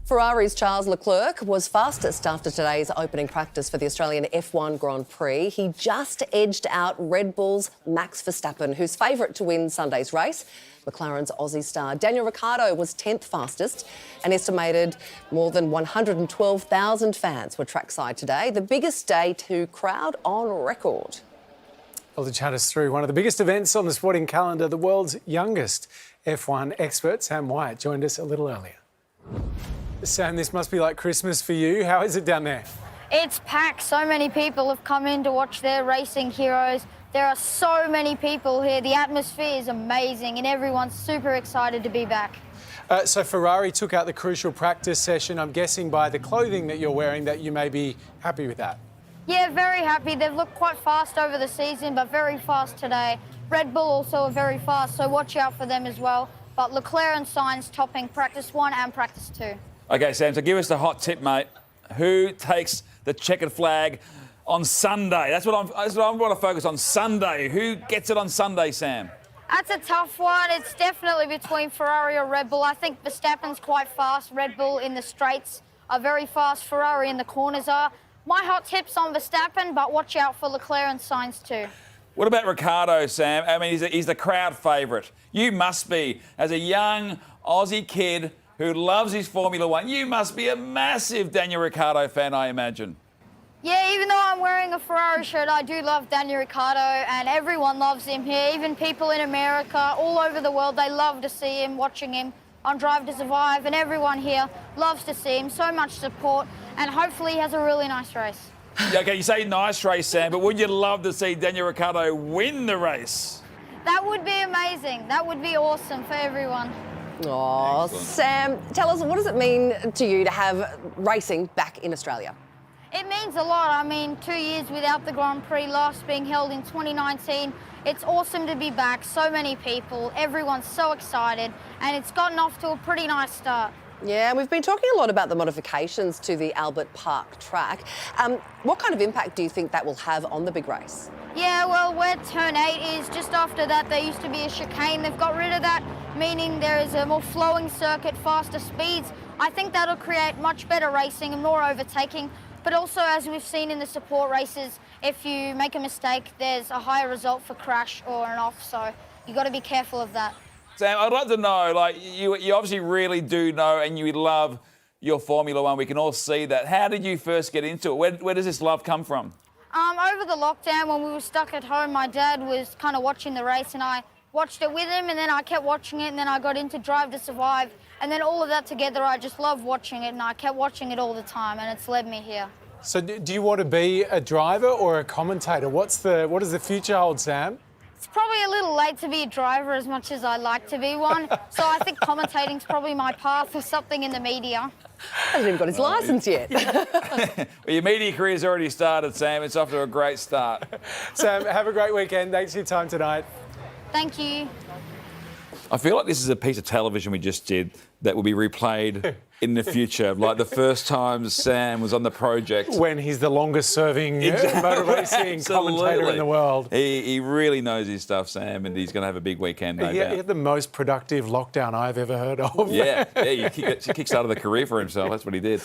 Ferrari's Charles Leclerc was fastest after today's opening practice for the Australian F1 Grand Prix. He just edged out Red Bull's Max Verstappen, who's favourite to win Sunday's race. McLaren's Aussie star Daniel Ricciardo was 10th fastest. An estimated more than 112,000 fans were trackside today, the biggest day to crowd on record. Well, to chat us through one of the biggest events on the sporting calendar, the world's youngest F1 expert, Sam Wyatt, joined us a little earlier. Sam, this must be like Christmas for you. How is it down there? It's packed. So many people have come in to watch their racing heroes. There are so many people here. The atmosphere is amazing and everyone's super excited to be back. So Ferrari took out the crucial practice session. I'm guessing by the clothing that you're wearing that you may be happy with that. Yeah, very happy. They've looked quite fast over the season, but very fast today. Red Bull also are very fast, so watch out for them as well. But Leclerc and Sainz topping practice 1 and practice 2. OK, Sam, so give us the hot tip, mate. Who takes the checkered flag on Sunday? That's what I want to focus on, Sunday. Who gets it on Sunday, Sam? That's a tough one. It's definitely between Ferrari or Red Bull. I think Verstappen's quite fast. Red Bull in the straights are very fast. Ferrari in the corners are. My hot tip's on Verstappen, but watch out for Leclerc and Sainz too. What about Ricciardo, Sam? I mean, he's the crowd favourite. You must be, as a young Aussie kid who loves his Formula One, you must be a massive Daniel Ricciardo fan, I imagine. Yeah, even though I'm wearing a Ferrari shirt, I do love Daniel Ricciardo, and everyone loves him here. Even people in America, all over the world, they love to see him, watching him on Drive to Survive, and everyone here loves to see him. So much support, and hopefully he has a really nice race. Yeah, OK, you say nice race, Sam, but wouldn't you love to see Daniel Ricciardo win the race? That would be amazing. That would be awesome for everyone. Oh, Sam, tell us, what does it mean to you to have racing back in Australia? It means a lot. I mean, 2 years without the Grand Prix, last being held in 2019. It's awesome to be back. So many people, everyone's so excited, and it's gotten off to a pretty nice start. Yeah, and we've been talking a lot about the modifications to the Albert Park track. What kind of impact do you think that will have on the big race? Yeah, well, where Turn 8 is, just after that, there used to be a chicane. They've got rid of that, meaning there is a more flowing circuit, faster speeds. I think that'll create much better racing and more overtaking. But also, as we've seen in the support races, if you make a mistake, there's a higher result for crash or an off, so you've got to be careful of that. Sam, I'd like to know, like, you obviously really do know and you love your Formula One. We can all see that. How did you first get into it? Where does this love come from? Over the lockdown, when we were stuck at home, my dad was kind of watching the race and I watched it with him, and then I kept watching it, and then I got into Drive to Survive, and then all of that together, I just loved watching it, and I kept watching it all the time, and it's led me here. So do you want to be a driver or a commentator? What does the future hold, Sam? It's probably a little late to be a driver as much as I'd like to be one, so I think commentating's probably my path or something in the media. Hasn't even got his licence yet. Well, your media career's already started, Sam. It's off to a great start. Sam, have a great weekend. Thanks for your time tonight. Thank you. I feel like this is a piece of television we just did that will be replayed in the future, like the first time Sam was on the project. When he's the longest-serving motor racing commentator in the world. He really knows his stuff, Sam, and he's going to have a big weekend, no doubt. He had the most productive lockdown I've ever heard of. Yeah, he kick-started the career for himself. That's what he did.